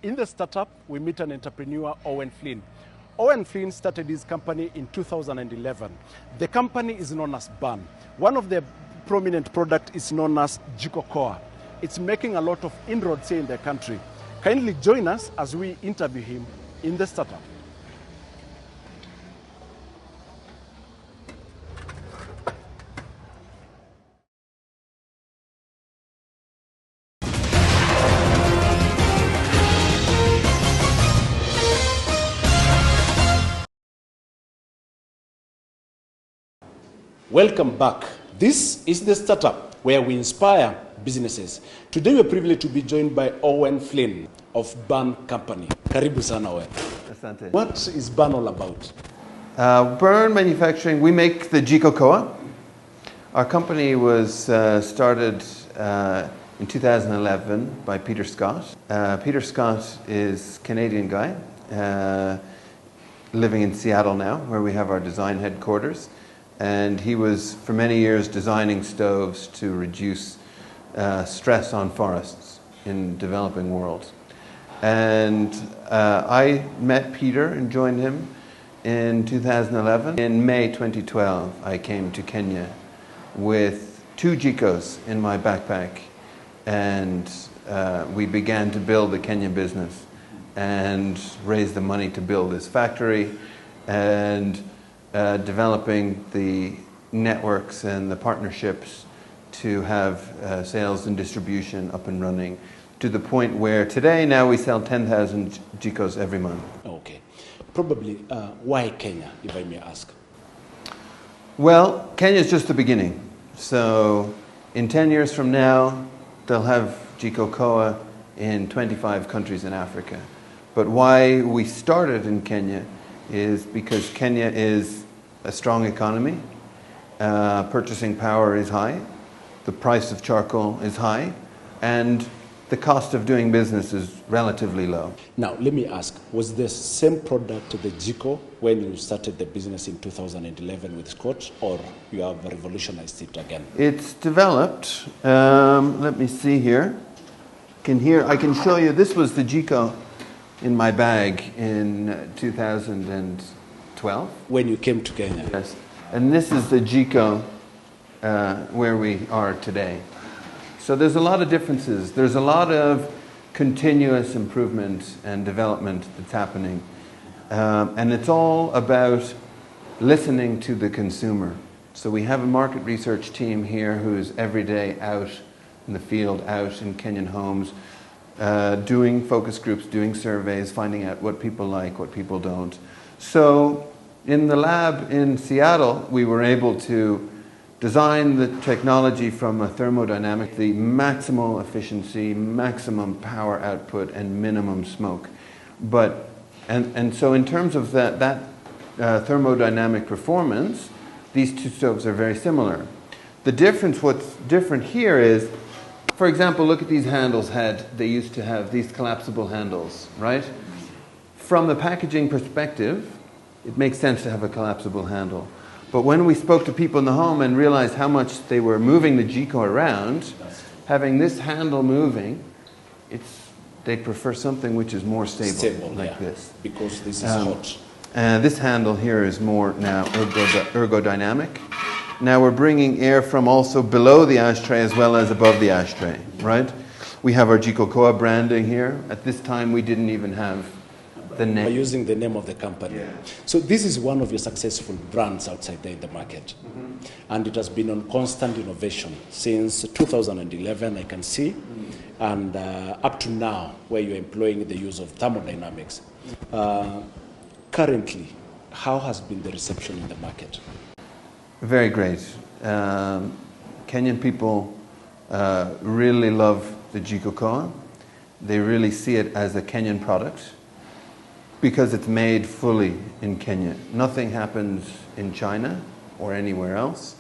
In the startup, we meet an entrepreneur, EION FLINN. EION FLINN started his company in 2011. The company is known as BAN. One of the prominent products is known as Jikokoa. It's making a lot of inroads here in the country. Kindly join us as we interview him in the startup. Welcome back. This is the startup where we inspire businesses. Today we're privileged to be joined by EION FLINN of BAN Company. Karibu sana we. Asante. What is BAN all about? Burn manufacturing, we make the Jikokoa. Our company was started in 2011 by Peter Scott. Peter Scott is a Canadian guy living in Seattle now, where we have our design headquarters. And he was, for many years, designing stoves to reduce stress on forests in developing worlds. And I met Peter and joined him in 2011. In May 2012, I came to Kenya with 2 Jikos in my backpack. And we began to build the Kenyan business and raise the money to build this factory and developing the networks and the partnerships to have sales and distribution up and running to the point where today now we sell 10,000 Jikos every month. Okay. Probably why Kenya, if I may ask? Well, Kenya is just the beginning. So in 10 years from now, they'll have Jikokoa in 25 countries in Africa. But why we started in Kenya is because Kenya is a strong economy, purchasing power is high, the price of charcoal is high, and the cost of doing business is relatively low. Now, let me ask, was the same product the Jiko when you started the business in 2011 with Scott, or you have revolutionized it again? It's developed, let me see here. I can show you, this was the Jiko in my bag in 2012. When you came to Kenya? Yes. And this is the Jiko where we are today. So there's a lot of differences. There's a lot of continuous improvement and development that's happening. And it's all about listening to the consumer. So we have a market research team here who's every day out in the field, out in Kenyan homes, doing focus groups, doing surveys, finding out what people like, what people don't. So in the lab in Seattle, we were able to design the technology from a thermodynamic, the maximal efficiency, maximum power output, and minimum smoke. And so in terms of that thermodynamic performance, these 2 stoves are very similar. The difference, what's different here is, for example, look at these handles they used to have these collapsible handles, right? From the packaging perspective, it makes sense to have a collapsible handle. But when we spoke to people in the home and realized how much they were moving the Jiko around, having this handle moving, they prefer something which is more stable like this. Because this is hot. This handle here is more now ergodynamic. Now we're bringing air from also below the ashtray as well as above the ashtray, right? We have our Jikokoa branding here. At this time, we didn't even have the name. By using the name of the company. Yeah. So this is one of your successful brands outside there in the market. Mm-hmm. And it has been on constant innovation since 2011, I can see, and up to now, where you're employing the use of thermodynamics. Currently, how has been the reception in the market? Very great. Kenyan people really love the Jikokoa. They really see it as a Kenyan product because it's made fully in Kenya. Nothing happens in China or anywhere else.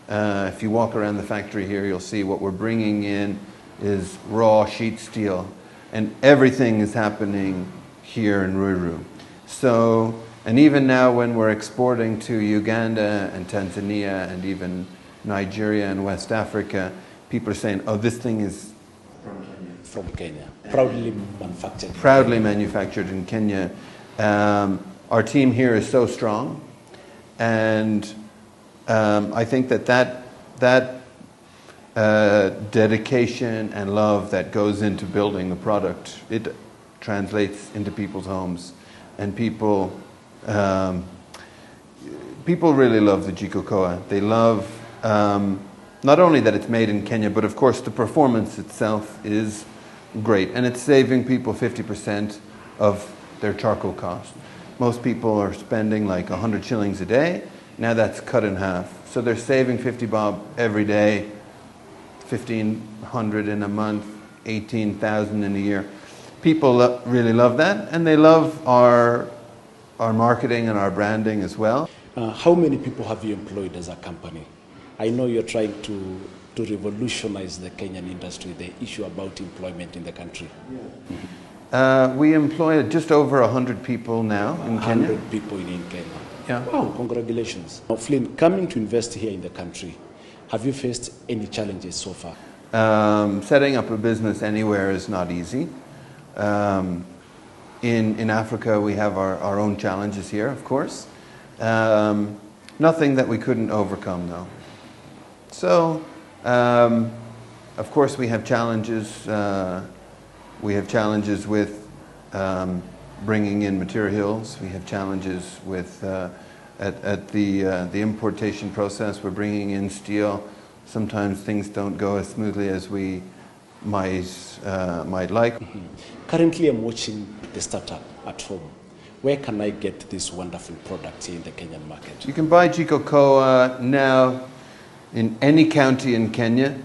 If you walk around the factory here, you'll see what we're bringing in is raw sheet steel, and everything is happening here in Ruiru. So, and even now when we're exporting to Uganda and Tanzania and even Nigeria and West Africa, people are saying, oh, this thing is from Kenya, proudly manufactured. Proudly manufactured in Kenya. Our team here is so strong, and I think that dedication and love that goes into building a product, it translates into people's homes, and people really love the Jikokoa. They love not only that it's made in Kenya, but of course the performance itself is great, and it's saving people 50% of their charcoal cost. Most people are spending like 100 shillings a day. Now that's cut in half. So they're saving 50 bob every day, 1,500 in a month, 18,000 in a year. People really love that, and they love our marketing and our branding as well. How many people have you employed as a company? I know you're trying to revolutionize the Kenyan industry, the issue about employment in the country. We employ just over 100 people now in Kenya. 100 people in Kenya. Yeah. Wow, congratulations. Now, Flynn, coming to invest here in the country, have you faced any challenges so far? Setting up a business anywhere is not easy. In Africa, we have our own challenges here, of course. Nothing that we couldn't overcome, though. So, of course, we have challenges. We have challenges with bringing in materials. We have challenges with at the importation process. We're bringing in steel. Sometimes things don't go as smoothly as we might like. Currently, I'm watching the startup at home. Where can I get this wonderful product here in the Kenyan market? You can buy Jikokoa now in any county in Kenya.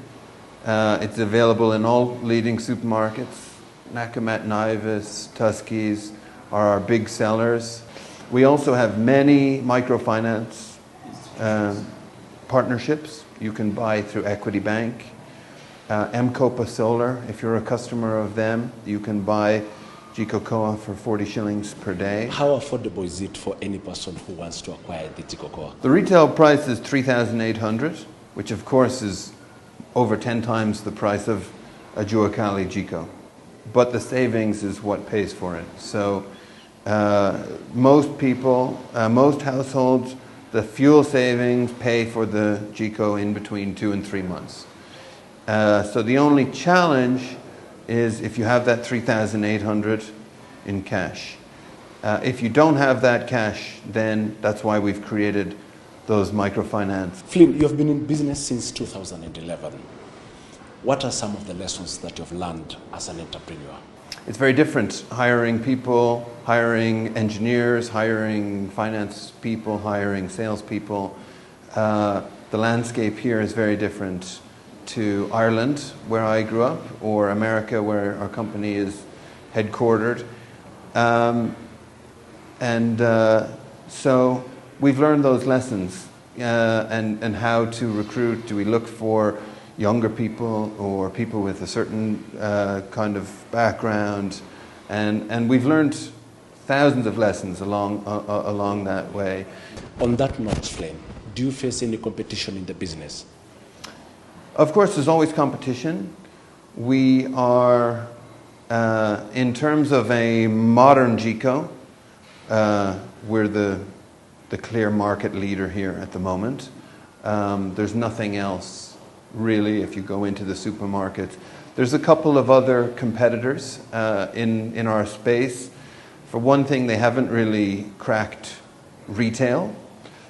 It's available in all leading supermarkets. Nakumatt, Naivas, Tuskys are our big sellers. We also have many microfinance partnerships. You can buy through Equity Bank. Mcopa Solar, if you're a customer of them, you can buy Jikokoa for 40 shillings per day. How affordable is it for any person who wants to acquire the Jikokoa? The retail price is 3,800, which of course is over 10 times the price of a Juakali Jiko. But the savings is what pays for it. So most people, most households, the fuel savings pay for the Jiko in between 2 and 3 months. So the only challenge is if you have that 3,800 in cash. If you don't have that cash, then that's why we've created those microfinance. Flynn, you've been in business since 2011. What are some of the lessons that you've learned as an entrepreneur? It's very different. Hiring people, hiring engineers, hiring finance people, hiring salespeople. The landscape here is very different to Ireland, where I grew up, or America, where our company is headquartered. So we've learned those lessons and how to recruit. Do we look for younger people or people with a certain kind of background? And we've learned thousands of lessons along that way. On that note, Flynn, do you face any competition in the business? Of course, there's always competition. We are, in terms of a modern Jiko, we're the clear market leader here at the moment. There's nothing else, really, if you go into the supermarkets. There's a couple of other competitors in our space. For one thing, they haven't really cracked retail,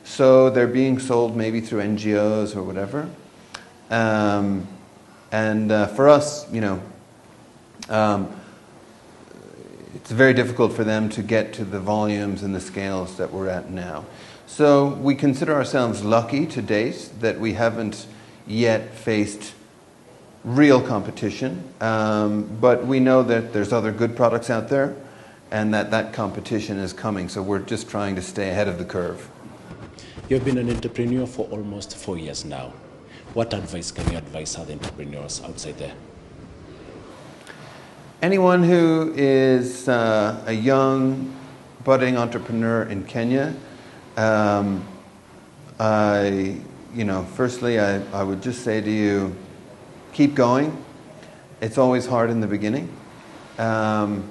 so they're being sold maybe through NGOs or whatever. For us, you know, it's very difficult for them to get to the volumes and the scales that we're at now. So we consider ourselves lucky to date that we haven't yet faced real competition, but we know that there's other good products out there and that competition is coming, so we're just trying to stay ahead of the curve. You've been an entrepreneur for almost 4 years now. What advice can you advise other entrepreneurs outside there? Anyone who is a young, budding entrepreneur in Kenya, firstly, I would just say to you, keep going. It's always hard in the beginning. While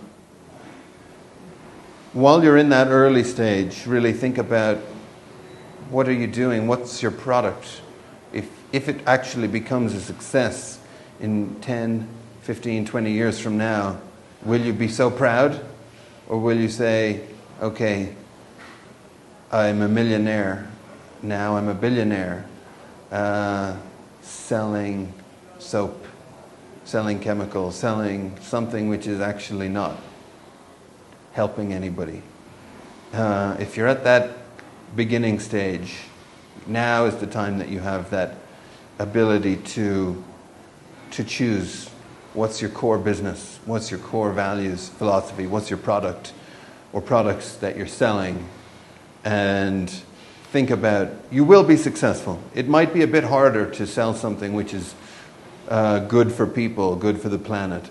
you're in that early stage, really think about what are you doing? What's your product? If it actually becomes a success in 10, 15, 20 years from now, will you be so proud? Or will you say, okay, I'm a millionaire, now I'm a billionaire, selling soap, selling chemicals, selling something which is actually not helping anybody. If you're at that beginning stage, now is the time that you have that ability to choose what's your core business, what's your core values, philosophy, what's your product or products that you're selling, and think about, you will be successful. It might be a bit harder to sell something which is good for people, good for the planet.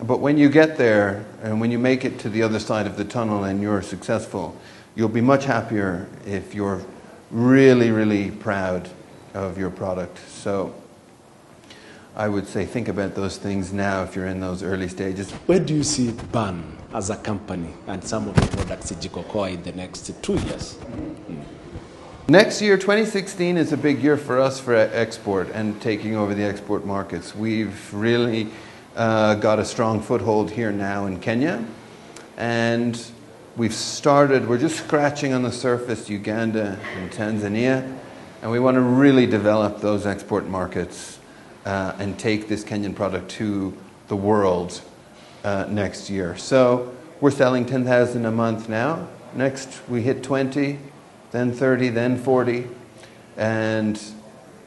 But when you get there and when you make it to the other side of the tunnel and you're successful, you'll be much happier if you're really, really proud of your product. So I would say think about those things now if you're in those early stages. Where do you see BUN as a company and some of the products in Jikokoa in the next 2 years? Next year, 2016, is a big year for us for export and taking over the export markets. We've really got a strong foothold here now in Kenya, and we're just scratching on the surface, Uganda and Tanzania, and we want to really develop those export markets and take this Kenyan product to the world next year. So we're selling 10,000 a month now. Next we hit 20, then 30, then 40, and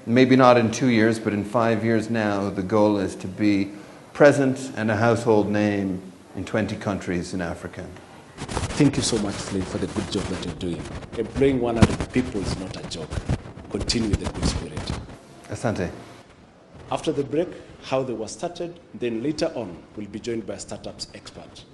maybe not in 2 years, but in 5 years now, the goal is to be present and a household name in 20 countries in Africa. Thank you so much, Flynn, for the good job that you're doing. Employing 100 people is not a joke. Continue with the good spirit. Asante. After the break, how they were started, then later on, we'll be joined by a startups expert.